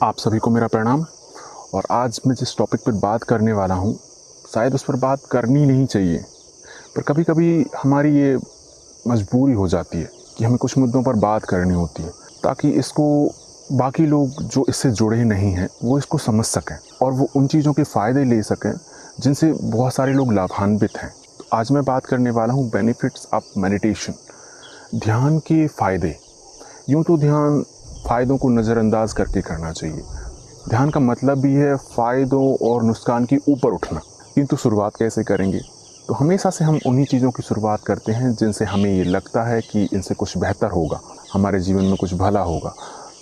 आप सभी को मेरा प्रणाम। और आज मैं जिस टॉपिक पर बात करने वाला हूँ, शायद उस पर बात करनी नहीं चाहिए, पर कभी कभी हमारी ये मजबूरी हो जाती है कि हमें कुछ मुद्दों पर बात करनी होती है, ताकि इसको बाकी लोग जो इससे जुड़े नहीं हैं वो इसको समझ सकें और वो उन चीज़ों के फ़ायदे ले सकें जिनसे बहुत सारे लोग लाभान्वित हैं। तो आज मैं बात करने वाला हूँ बेनिफिट्स ऑफ मेडिटेशन, ध्यान के फ़ायदे। यूँ तो ध्यान फ़ायदों को नज़रअंदाज करके करना चाहिए। ध्यान का मतलब भी है फ़ायदों और नुकसान के ऊपर उठना। किंतु शुरुआत कैसे करेंगे? तो हमेशा से हम उन्हीं चीज़ों की शुरुआत करते हैं जिनसे हमें ये लगता है कि इनसे कुछ बेहतर होगा, हमारे जीवन में कुछ भला होगा।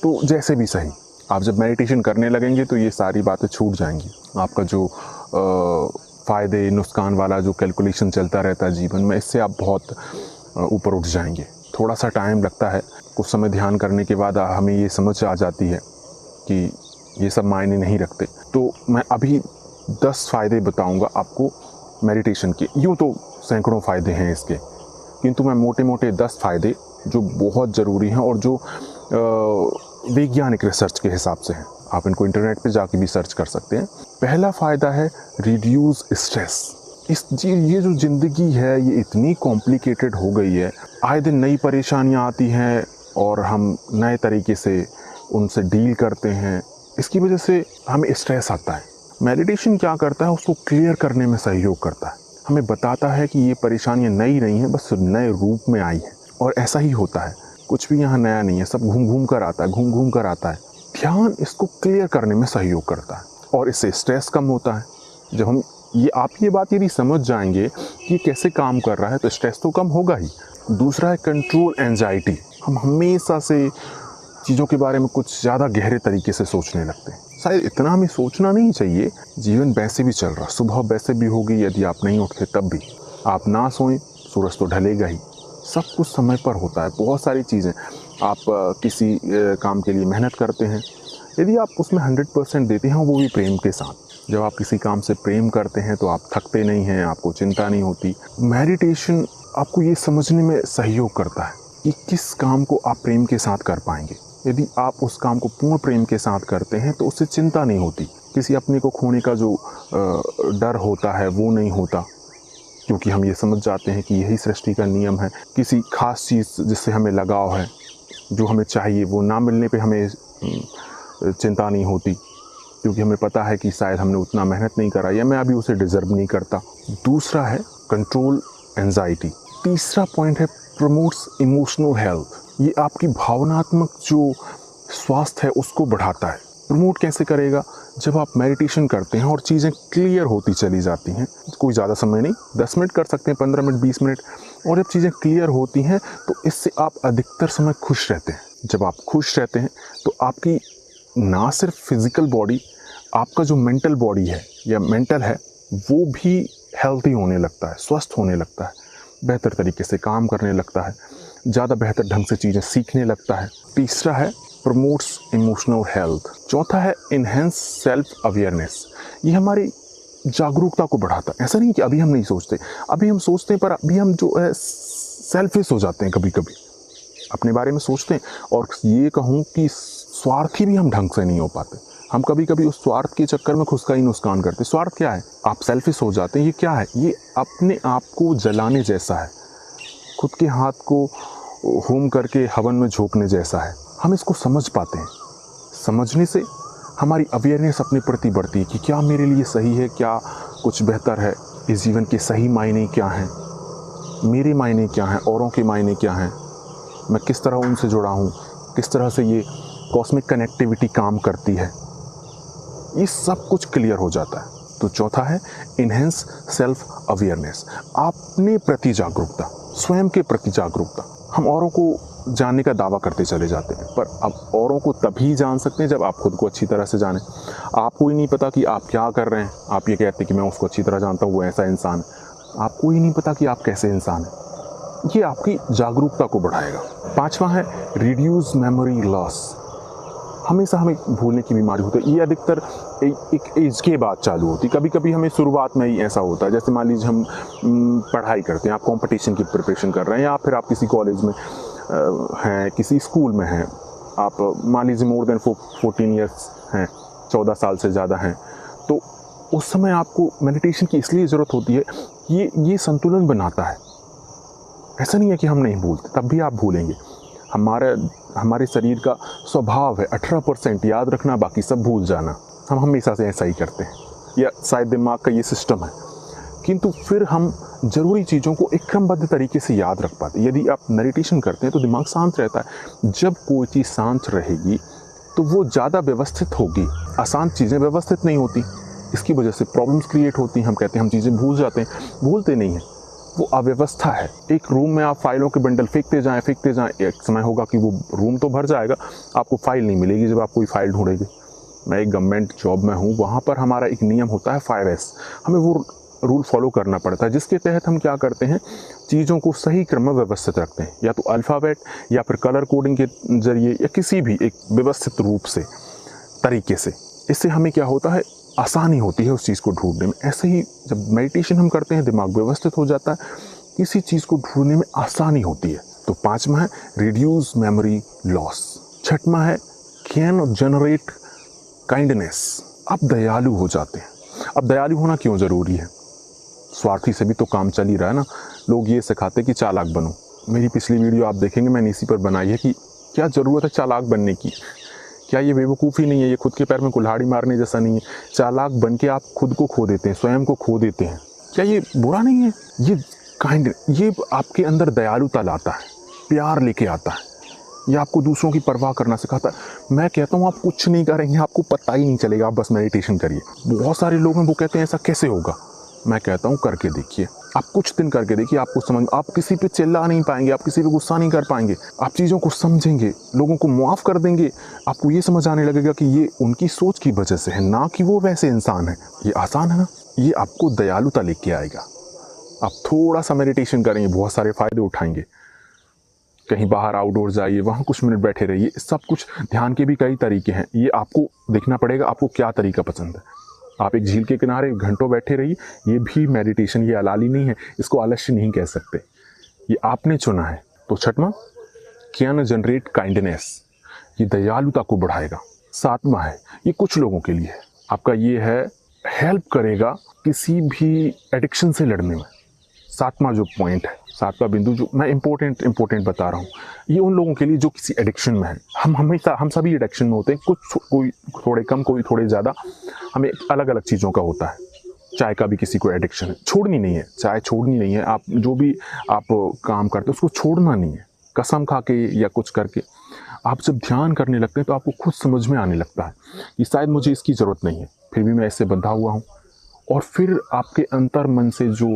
तो जैसे भी सही, आप जब मेडिटेशन करने लगेंगे तो ये सारी बातें छूट जाएंगी। आपका जो फ़ायदे नुकसान वाला जो कैलकुलेशन चलता रहता है जीवन में, इससे आप बहुत ऊपर उठ जाएंगे। थोड़ा सा टाइम लगता है। कुछ समय ध्यान करने के बाद हमें ये समझ आ जाती है कि ये सब मायने नहीं रखते। तो मैं अभी 10 फ़ायदे बताऊंगा आपको मेडिटेशन के। यूँ तो सैकड़ों फ़ायदे हैं इसके, किंतु मैं मोटे मोटे 10 फ़ायदे जो बहुत ज़रूरी हैं और जो वैज्ञानिक रिसर्च के हिसाब से हैं, आप इनको इंटरनेट पे जाके भी सर्च कर सकते हैं। पहला फ़ायदा है रिड्यूस स्ट्रेस। ये जो ज़िंदगी है ये इतनी कॉम्प्लिकेटेड हो गई है, आए दिन नई परेशानियां आती हैं और हम नए तरीके से उनसे डील करते हैं। इसकी वजह से हमें स्ट्रेस आता है। मेडिटेशन क्या करता है, उसको क्लियर करने में सहयोग करता है। हमें बताता है कि ये परेशानियां नई नहीं हैं, बस नए रूप में आई हैं। और ऐसा ही होता है, कुछ भी यहाँ नया नहीं है, सब घूम घूम कर आता है, घूम घूम कर आता है। ध्यान इसको क्लियर करने में सहयोग करता है और इससे स्ट्रेस कम होता है। जब हम आप ये बात यदि समझ जाएंगे कि कैसे काम कर रहा है तो स्ट्रेस तो कम होगा ही। दूसरा है कंट्रोल एंजाइटी। हम हमेशा से चीज़ों के बारे में कुछ ज़्यादा गहरे तरीके से सोचने लगते हैं। शायद इतना हमें सोचना नहीं चाहिए। जीवन वैसे भी चल रहा, सुबह वैसे भी होगी, यदि आप नहीं उठते तब भी। आप ना सोएं, सूरज तो ढलेगा ही। सब कुछ समय पर होता है। बहुत सारी चीज़ें, आप किसी काम के लिए मेहनत करते हैं, यदि आप उसमें 100% देते हैं, वो भी प्रेम के साथ। जब आप किसी काम से प्रेम करते हैं तो आप थकते नहीं हैं, आपको चिंता नहीं होती। मेडिटेशन आपको ये समझने में सहयोग करता है कि किस काम को आप प्रेम के साथ कर पाएंगे। यदि आप उस काम को पूर्ण प्रेम के साथ करते हैं तो उससे चिंता नहीं होती। किसी अपने को खोने का जो डर होता है वो नहीं होता, क्योंकि हम ये समझ जाते हैं कि यही सृष्टि का नियम है। किसी खास चीज़ जिससे हमें लगाव है, जो हमें चाहिए, वो ना मिलने पे हमें चिंता नहीं होती, क्योंकि हमें पता है कि शायद हमने उतना मेहनत नहीं करा या मैं अभी उसे डिज़र्व नहीं करता। दूसरा है कंट्रोल एंजाइटी। तीसरा पॉइंट है प्रमोट्स इमोशनल हेल्थ। ये आपकी भावनात्मक जो स्वास्थ्य है उसको बढ़ाता है। प्रमोट कैसे करेगा? जब आप मेडिटेशन करते हैं और चीज़ें क्लियर होती चली जाती हैं, कोई ज़्यादा समय नहीं, 10 मिनट कर सकते हैं, 15 मिनट, 20 मिनट, और जब चीज़ें क्लियर होती हैं तो इससे आप अधिकतर समय खुश रहते हैं। जब आप खुश रहते हैं तो आपकी ना सिर्फ फिज़िकल बॉडी, आपका जो मेंटल बॉडी है या मेंटल है वो भी हेल्थी होने लगता है, स्वस्थ होने लगता है, बेहतर तरीके से काम करने लगता है, ज़्यादा बेहतर ढंग से चीज़ें सीखने लगता है। तीसरा है प्रमोट्स इमोशनल हेल्थ। चौथा है इनहेंस सेल्फ अवेयरनेस। ये हमारी जागरूकता को बढ़ाता है। ऐसा नहीं कि अभी हम नहीं सोचते, अभी हम सोचते हैं, पर अभी हम जो है सेल्फिश हो जाते हैं, कभी कभी अपने बारे में सोचते हैं। और ये कहूँ कि स्वार्थी भी हम ढंग से नहीं हो पाते। हम कभी कभी उस स्वार्थ के चक्कर में खुद का ही नुकसान करते। स्वार्थ क्या है? आप सेल्फिश हो जाते हैं। ये क्या है? ये अपने आप को जलाने जैसा है, खुद के हाथ को होम करके हवन में झोंकने जैसा है। हम इसको समझ पाते हैं। समझने से हमारी अवेयरनेस अपने प्रति बढ़ती है कि क्या मेरे लिए सही है, क्या कुछ बेहतर है, इस जीवन के सही मायने क्या हैं, मेरे मायने क्या हैं, औरों के मायने क्या हैं, मैं किस तरह उनसे जुड़ा हूँ, किस तरह से ये कॉस्मिक कनेक्टिविटी काम करती है। ये सब कुछ क्लियर हो जाता है। तो चौथा है इनहेंस सेल्फ अवेयरनेस। अपने प्रति जागरूकता, स्वयं के प्रति जागरूकता। हम औरों को जानने का दावा करते चले जाते हैं, पर अब औरों को तभी जान सकते हैं जब आप खुद को अच्छी तरह से जानें। आपको ही नहीं पता कि आप क्या कर रहे हैं। आप ये कहते हैं कि मैं उसको अच्छी तरह जानता हूँ, वो ऐसा इंसान है। आपको ही नहीं पता कि आप कैसे इंसान हैं। ये आपकी जागरूकता को बढ़ाएगा। पांचवा है रिड्यूस मेमोरी लॉस। हमेशा हमें भूलने की बीमारी होती है। ये अधिकतर एक एज के बाद चालू होती है। कभी कभी हमें शुरुआत में ही ऐसा होता है। जैसे मान लीजिए हम पढ़ाई करते हैं, आप कंपटीशन की प्रिपरेशन कर रहे हैं, या फिर आप किसी कॉलेज में हैं, किसी स्कूल में हैं, आप मान लीजिए मोर देन 14 ईयर्स हैं, 14 साल से ज़्यादा हैं, तो उस समय आपको मेडिटेशन की इसलिए ज़रूरत होती है, ये संतुलन बनाता है। ऐसा नहीं है कि हम नहीं भूलते, तब भी आप भूलेंगे। हमारे शरीर का स्वभाव है 18% याद रखना, बाकी सब भूल जाना। हम हमेशा से ऐसा ही करते हैं, या शायद दिमाग का ये सिस्टम है। किंतु फिर हम ज़रूरी चीज़ों को एक क्रमबद्ध तरीके से याद रख पाते। यदि आप मेडिटेशन करते हैं तो दिमाग शांत रहता है। जब कोई चीज़ शांत रहेगी तो वो ज़्यादा व्यवस्थित होगी। अशांत चीज़ें व्यवस्थित नहीं होती, इसकी वजह से प्रॉब्लम्स क्रिएट होती हैं। हम कहते हैं हम चीज़ें भूल जाते हैं, भूलते नहीं हैं, वो अव्यवस्था है। एक रूम में आप फाइलों के बंडल फेंकते जाएं, एक समय होगा कि वो रूम तो भर जाएगा, आपको फाइल नहीं मिलेगी जब आप कोई फाइल ढूंढेंगे। मैं एक गवर्नमेंट जॉब में हूँ, वहाँ पर हमारा एक नियम होता है 5S। हमें वो रूल फॉलो करना पड़ता है, जिसके तहत हम क्या करते हैं, चीज़ों को सही क्रम में व्यवस्थित रखते हैं, या तो अल्फ़ाबेट या फिर कलर कोडिंग के ज़रिए, या किसी भी एक व्यवस्थित रूप से तरीके से। इससे हमें क्या होता है, आसानी होती है उस चीज़ को ढूंढने में। ऐसे ही जब मेडिटेशन हम करते हैं, दिमाग व्यवस्थित हो जाता है, किसी चीज़ को ढूंढने में आसानी होती है। तो 5वां है रिड्यूस मेमोरी लॉस। 6वां है कैन जनरेट काइंडनेस। आप दयालु हो जाते हैं। अब दयालु होना क्यों ज़रूरी है? स्वार्थी से भी तो काम चल ही रहा है ना। लोग ये सिखाते कि चालाक बनो। मेरी पिछली वीडियो आप देखेंगे, मैंने इसी पर बनाई है कि क्या ज़रूरत है चालाक बनने की। क्या ये बेवकूफ़ी नहीं है? ये खुद के पैर में कुल्हाड़ी मारने जैसा नहीं है? चालाक बन के आप खुद को खो देते हैं, स्वयं को खो देते हैं। क्या ये बुरा नहीं है? ये आपके अंदर दयालुता लाता है, प्यार लेके आता है, ये आपको दूसरों की परवाह करना सिखाता है। मैं कहता हूँ आप कुछ नहीं करेंगे, आपको पता ही नहीं चलेगा, आप बस मेडिटेशन करिए। बहुत सारे लोग हैं वो कहते हैं ऐसा कैसे होगा। मैं कहता हूँ करके देखिए, आप कुछ दिन करके देखिए, आपको समझ, आप किसी पे चिल्ला नहीं पाएंगे, आप किसी पे गुस्सा नहीं कर पाएंगे, आप चीज़ों को समझेंगे, लोगों को माफ़ कर देंगे। आपको ये समझ आने लगेगा कि ये उनकी सोच की वजह से है, ना कि वो वैसे इंसान है। ये आसान है ना? ये आपको दयालुता लेके आएगा। आप थोड़ा सा मेडिटेशन करेंगे, बहुत सारे फ़ायदे उठाएंगे। कहीं बाहर आउटडोर जाइए, वहाँ कुछ मिनट बैठे रहिए। सब कुछ ध्यान के भी कई तरीके हैं, ये आपको देखना पड़ेगा आपको क्या तरीका पसंद है। आप एक झील के किनारे घंटों बैठे रहिए, ये भी मेडिटेशन, ये हलाली नहीं है, इसको आलस्य नहीं कह सकते, ये आपने चुना है। तो 6वां कैन जनरेट काइंडनेस, ये दयालुता को बढ़ाएगा। 7वां है, ये कुछ लोगों के लिए है, आपका ये है हेल्प करेगा किसी भी एडिक्शन से लड़ने में। 7वां जो पॉइंट है, 7वां बिंदु जो मैं इम्पोर्टेंट बता रहा हूँ, ये उन लोगों के लिए जो किसी एडिक्शन में है। हम सभी एडिक्शन में होते हैं, कोई थोड़े कम, कोई थोड़े ज़्यादा, हमें अलग अलग चीज़ों का होता है। चाय का भी किसी को एडिक्शन है, छोड़नी नहीं है, चाय छोड़नी नहीं है। आप जो भी आप काम करते हैं उसको छोड़ना नहीं है, कसम खा के या कुछ करके। आप जब ध्यान करने लगते हैं तो आपको खुद समझ में आने लगता है कि शायद मुझे इसकी ज़रूरत नहीं है, फिर भी मैं इससे बंधा हुआ हूँ। और फिर आपके अंतर मन से जो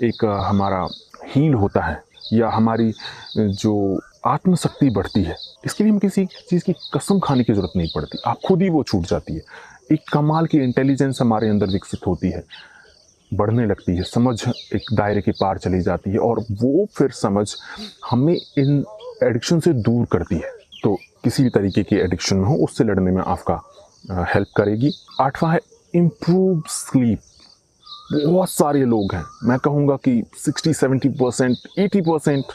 एक हमारा हील होता है, या हमारी जो आत्मशक्ति बढ़ती है, इसके लिए हम किसी चीज़ की कसम खाने की ज़रूरत नहीं पड़ती, आप खुद ही वो छूट जाती है। एक कमाल की इंटेलिजेंस हमारे अंदर विकसित होती है, बढ़ने लगती है, समझ एक दायरे के पार चली जाती है, और वो फिर समझ हमें इन एडिक्शन से दूर करती है। तो किसी भी तरीके की एडिक्शन में हो, उससे लड़ने में आपका हेल्प करेगी। 8वां है इम्प्रूव स्लीप। बहुत सारे लोग हैं, मैं कहूँगा कि 60-70%, 80%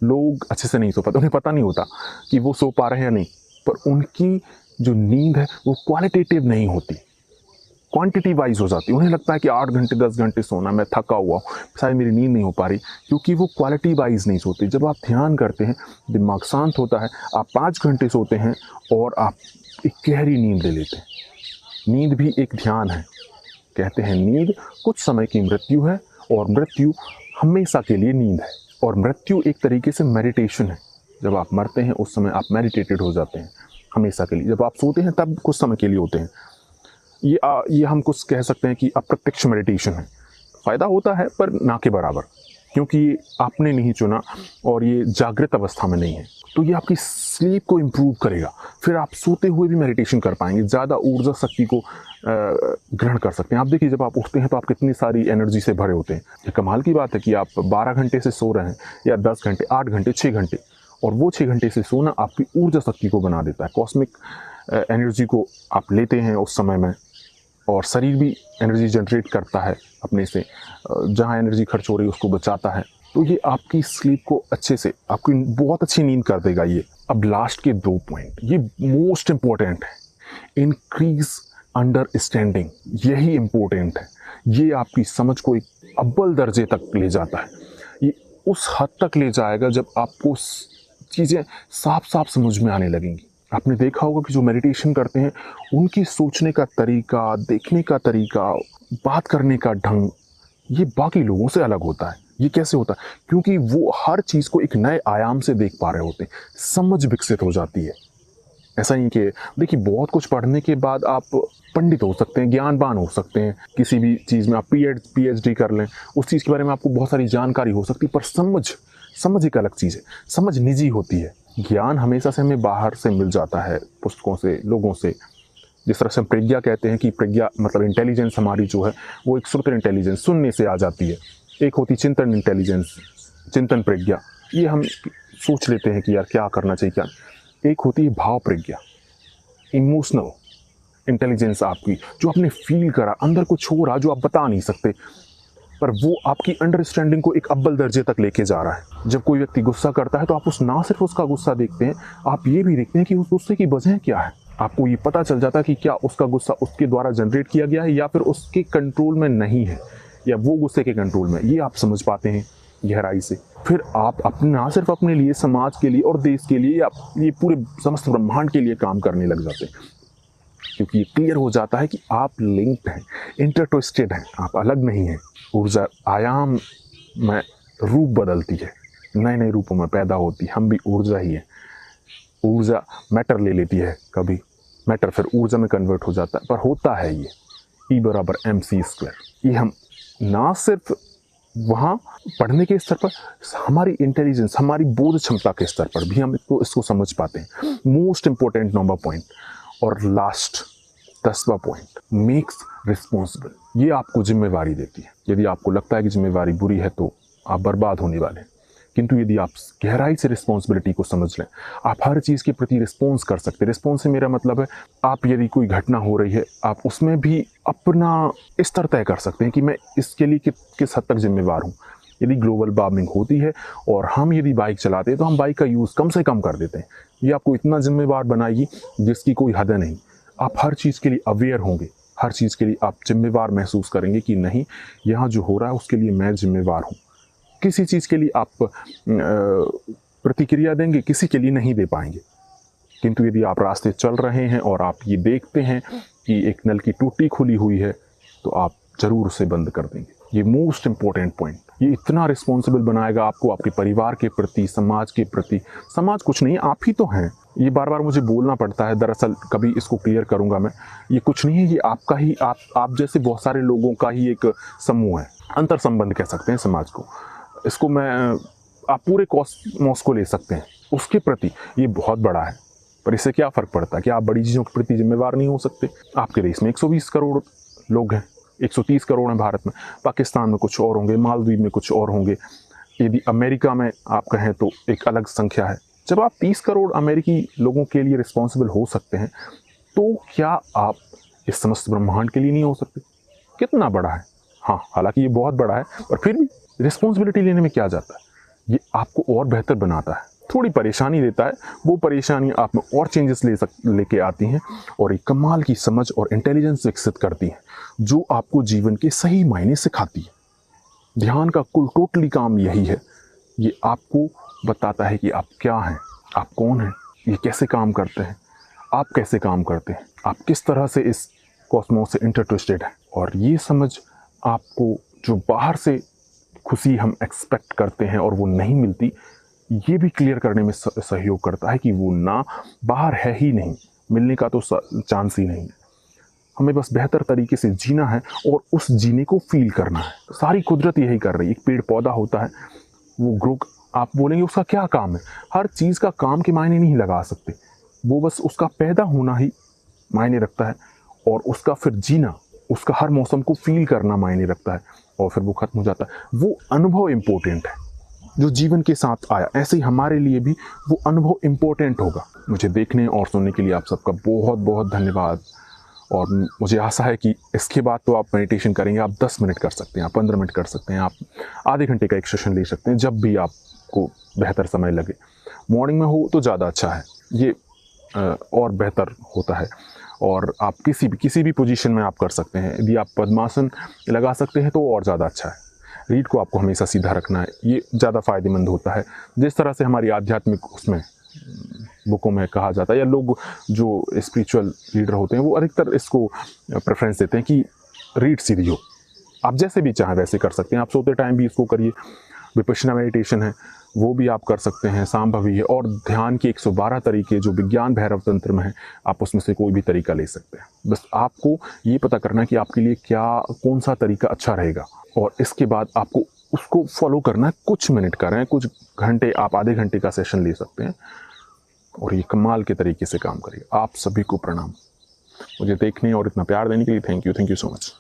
लोग अच्छे से नहीं सो पाते। उन्हें पता नहीं होता कि वो सो पा रहे हैं या नहीं, पर उनकी जो नींद है वो क्वालिटेटिव नहीं होती, क्वांटिटी वाइज हो जाती है। उन्हें लगता है कि 8 घंटे 10 घंटे सोना, मैं थका हुआ हूँ, शायद मेरी नींद नहीं हो पा रही, क्योंकि वो क्वालिटी वाइज नहीं सोते। जब आप ध्यान करते हैं, दिमाग शांत होता है, आप 5 घंटे सोते हैं और आप एक गहरी नींद ले लेते हैं। नींद भी एक ध्यान है। कहते हैं नींद कुछ समय की मृत्यु है, और मृत्यु हमेशा के लिए नींद है, और मृत्यु एक तरीके से मेडिटेशन है। जब आप मरते हैं उस समय आप मेडिटेटेड हो जाते हैं हमेशा के लिए। जब आप सोते हैं तब कुछ समय के लिए होते हैं। ये हम कुछ कह सकते हैं कि अप्रत्यक्ष मेडिटेशन है। फ़ायदा होता है पर ना के बराबर, क्योंकि आपने नहीं चुना और ये जागृत अवस्था में नहीं है। तो ये आपकी स्लीप को इम्प्रूव करेगा। फिर आप सोते हुए भी मेडिटेशन कर पाएंगे, ज़्यादा ऊर्जा शक्ति को ग्रहण कर सकते हैं। आप देखिए जब आप उठते हैं तो आप कितनी सारी एनर्जी से भरे होते हैं। ये कमाल की बात है कि आप 12 घंटे से सो रहे हैं, या 10 घंटे, 8 घंटे, 6 घंटे, और वो 6 घंटे से सोना आपकी ऊर्जा शक्ति को बना देता है। कॉस्मिक एनर्जी को आप लेते हैं उस समय में, और शरीर भी एनर्जी जनरेट करता है अपने से, जहाँ एनर्जी खर्च हो रही है उसको बचाता है। तो ये आपकी स्लीप को अच्छे से, आपकी बहुत अच्छी नींद कर देगा ये। अब लास्ट के 2 पॉइंट, ये मोस्ट इंपॉर्टेंट है। इंक्रीज अंडरस्टैंडिंग, यही इंपॉर्टेंट है। ये आपकी समझ को एक अव्वल दर्जे तक ले जाता है। ये उस हद तक ले जाएगा जब आपको चीज़ें साफ साफ समझ में आने लगेंगी। आपने देखा होगा कि जो मेडिटेशन करते हैं उनकी सोचने का तरीका, देखने का तरीका, बात करने का ढंग, ये बाकी लोगों से अलग होता है। ये कैसे होता है? क्योंकि वो हर चीज़ को एक नए आयाम से देख पा रहे होते हैं, समझ विकसित हो जाती है। ऐसा नहीं कि देखिए बहुत कुछ पढ़ने के बाद आप पंडित हो सकते हैं, ज्ञानवान हो सकते हैं, किसी भी चीज़ में आप PhD कर लें, उस चीज़ के बारे में आपको बहुत सारी जानकारी हो सकती है, पर समझ एक अलग चीज़ है। समझ निजी होती है। ज्ञान हमेशा से हमें बाहर से मिल जाता है, पुस्तकों से, लोगों से। जिस तरह से हम प्रज्ञा कहते हैं कि प्रज्ञा मतलब इंटेलिजेंस हमारी जो है वो एक श्रुत इंटेलिजेंस, सुनने से आ जाती है। एक होती चिंतन इंटेलिजेंस, चिंतन प्रज्ञा, ये हम सोच लेते हैं कि यार क्या करना चाहिए क्या। एक होती है भाव प्रज्ञा, इमोशनल इंटेलिजेंस आपकी, जो आपने फील करा, अंदर कुछ हो रहा जो आप बता नहीं सकते, पर वो आपकी अंडरस्टैंडिंग को एक अव्वल दर्जे तक लेके जा रहा है। जब कोई व्यक्ति गुस्सा करता है तो आप ना सिर्फ उसका गुस्सा देखते हैं, आप ये भी देखते हैं कि उस गुस्से की वजह क्या है। आपको ये पता चल जाता है कि क्या उसका गुस्सा उसके द्वारा जनरेट किया गया है या फिर उसके कंट्रोल में नहीं है, या वो गुस्से के कंट्रोल में। ये आप समझ पाते हैं गहराई से। फिर आप अपने ना सिर्फ अपने लिए, समाज के लिए और देश के लिए, ये पूरे समस्त ब्रह्मांड के लिए काम करने लग जाते हैं, क्योंकि ये क्लियर हो जाता है कि आप लिंक्ड हैं, इंटरट्विस्टेड हैं, आप अलग नहीं हैं। ऊर्जा आयाम में रूप बदलती है, नए नए रूपों में पैदा होती है। हम भी ऊर्जा ही है। ऊर्जा मैटर ले लेती है, कभी मैटर फिर ऊर्जा में कन्वर्ट हो जाता है, पर होता है ये E = mc²। ये हम ना सिर्फ वहाँ पढ़ने के स्तर पर, हमारी इंटेलिजेंस, हमारी बोध क्षमता के स्तर पर भी हम इसको समझ पाते हैं। मोस्ट इंपॉर्टेंट नंबर पॉइंट और लास्ट 10वां पॉइंट, मेक्स रिस्पॉन्सिबल। ये आपको जिम्मेवारी देती है। यदि आपको लगता है कि जिम्मेवारी बुरी है तो आप बर्बाद होने वाले हैं, किंतु यदि आप गहराई से रिस्पॉन्सिबिलिटी को समझ लें, आप हर चीज़ के प्रति रिस्पॉन्स कर सकते हैं। रिस्पॉन्स से मेरा मतलब है, आप यदि कोई घटना हो रही है, आप उसमें भी अपना स्तर तय कर सकते हैं कि मैं इसके लिए किस हद तक जिम्मेवार हूँ। यदि ग्लोबल वार्मिंग होती है और हम यदि बाइक चलाते हैं तो हम बाइक का यूज़ कम से कम कर देते हैं। ये आपको इतना जिम्मेवार बनाएगी जिसकी कोई हद नहीं। आप हर चीज़ के लिए अवेयर होंगे, हर चीज़ के लिए आप जिम्मेवार महसूस करेंगे कि नहीं, यहाँ जो हो रहा है उसके लिए मैं जिम्मेवार हूँ। किसी चीज़ के लिए आप प्रतिक्रिया देंगे, किसी के लिए नहीं दे पाएंगे। किंतु यदि आप रास्ते चल रहे हैं और आप ये देखते हैं कि एक नल की टूटी खुली हुई है, तो आप ज़रूर उसे बंद कर देंगे। ये मोस्ट इम्पोर्टेंट पॉइंट, ये इतना रिस्पॉन्सिबल बनाएगा आपको, आपके परिवार के प्रति, समाज के प्रति। समाज कुछ नहीं है, आप ही तो हैं। ये बार बार मुझे बोलना पड़ता है, दरअसल कभी इसको क्लियर करूँगा मैं। ये कुछ नहीं है, ये आपका ही, आप जैसे बहुत सारे लोगों का ही एक समूह है, अंतर संबंध कह सकते हैं समाज को। इसको मैं, आप पूरे कॉस्मोस को ले सकते हैं, उसके प्रति ये बहुत बड़ा है। पर इससे क्या फ़र्क पड़ता है कि आप बड़ी चीज़ों के प्रति जिम्मेवार नहीं हो सकते? आपके देश में 120 करोड़ लोग हैं, 130 करोड़ हैं भारत में, पाकिस्तान में कुछ और होंगे, मालदीव में कुछ और होंगे, यदि अमेरिका में आप कहें तो एक अलग संख्या है। जब आप 30 करोड़ अमेरिकी लोगों के लिए रिस्पॉन्सिबल हो सकते हैं, तो क्या आप इस समस्त ब्रह्मांड के लिए नहीं हो सकते? कितना बड़ा है। हाँ, हालांकि ये बहुत बड़ा है, पर फिर भी रिस्पॉन्सिबिलिटी लेने में क्या जाता है। ये आपको और बेहतर बनाता है, थोड़ी परेशानी देता है, वो परेशानी आप में और चेंजेस लेके आती हैं और एक कमाल की समझ और इंटेलिजेंस विकसित करती हैं, जो आपको जीवन के सही मायने सिखाती है। ध्यान का कुल टोटली काम यही है। ये आपको बताता है कि आप क्या हैं, आप कौन हैं, ये कैसे काम करते हैं, आप कैसे काम करते हैं, आप किस तरह से इस कॉस्मोस से इंटरट्विस्टेड हैं। और ये समझ आपको, जो बाहर से खुशी हम एक्सपेक्ट करते हैं और वो नहीं मिलती, ये भी क्लियर करने में सहयोग करता है कि वो ना बाहर है ही नहीं, मिलने का तो चांस ही नहीं है। हमें बस बेहतर तरीके से जीना है और उस जीने को फील करना है। सारी कुदरत यही कर रही है। एक पेड़ पौधा होता है, वो ग्रो, आप बोलेंगे उसका क्या काम है? हर चीज़ का काम के मायने नहीं लगा सकते, वो बस उसका पैदा होना ही मायने रखता है, और उसका फिर जीना, उसका हर मौसम को फील करना मायने रखता है, और फिर वो खत्म हो जाता है। वो अनुभव इम्पोर्टेंट है जो जीवन के साथ आया। ऐसे ही हमारे लिए भी वो अनुभव इम्पोर्टेंट होगा। मुझे देखने और सुनने के लिए आप सबका बहुत बहुत धन्यवाद। और मुझे आशा है कि इसके बाद तो आप मेडिटेशन करेंगे। आप 10 मिनट कर सकते हैं, आप 15 मिनट कर सकते हैं, आप आधे घंटे का एक सेशन ले सकते हैं, जब भी आपको बेहतर समय लगे। मॉर्निंग में हो तो ज़्यादा अच्छा है, ये और बेहतर होता है। और आप किसी भी पोजीशन में आप कर सकते हैं। यदि आप पद्मासन लगा सकते हैं तो और ज़्यादा अच्छा है। रीढ़ को आपको हमेशा सीधा रखना है, ये ज़्यादा फ़ायदेमंद होता है। जिस तरह से हमारी आध्यात्मिक उसमें बुकों में कहा जाता है, या लोग जो स्पिरिचुअल लीडर होते हैं वो अधिकतर इसको प्रेफरेंस देते हैं कि रीढ़ सीधी हो। आप जैसे भी चाहें वैसे कर सकते हैं, आप सोते टाइम भी इसको करिए। विपश्यना मेडिटेशन है वो भी आप कर सकते हैं, सांभवी है, और ध्यान के 112 तरीके जो विज्ञान भैरव तंत्र में है, आप उसमें से कोई भी तरीका ले सकते हैं। बस आपको ये पता करना है कि आपके लिए कौन सा तरीका अच्छा रहेगा, और इसके बाद आपको उसको फॉलो करना है। कुछ मिनट करें, कुछ घंटे, आप आधे घंटे का सेशन ले सकते हैं, और ये कमाल के तरीके से काम करिए। आप सभी को प्रणाम। मुझे देखने और इतना प्यार देने के लिए थैंक यू सो मच।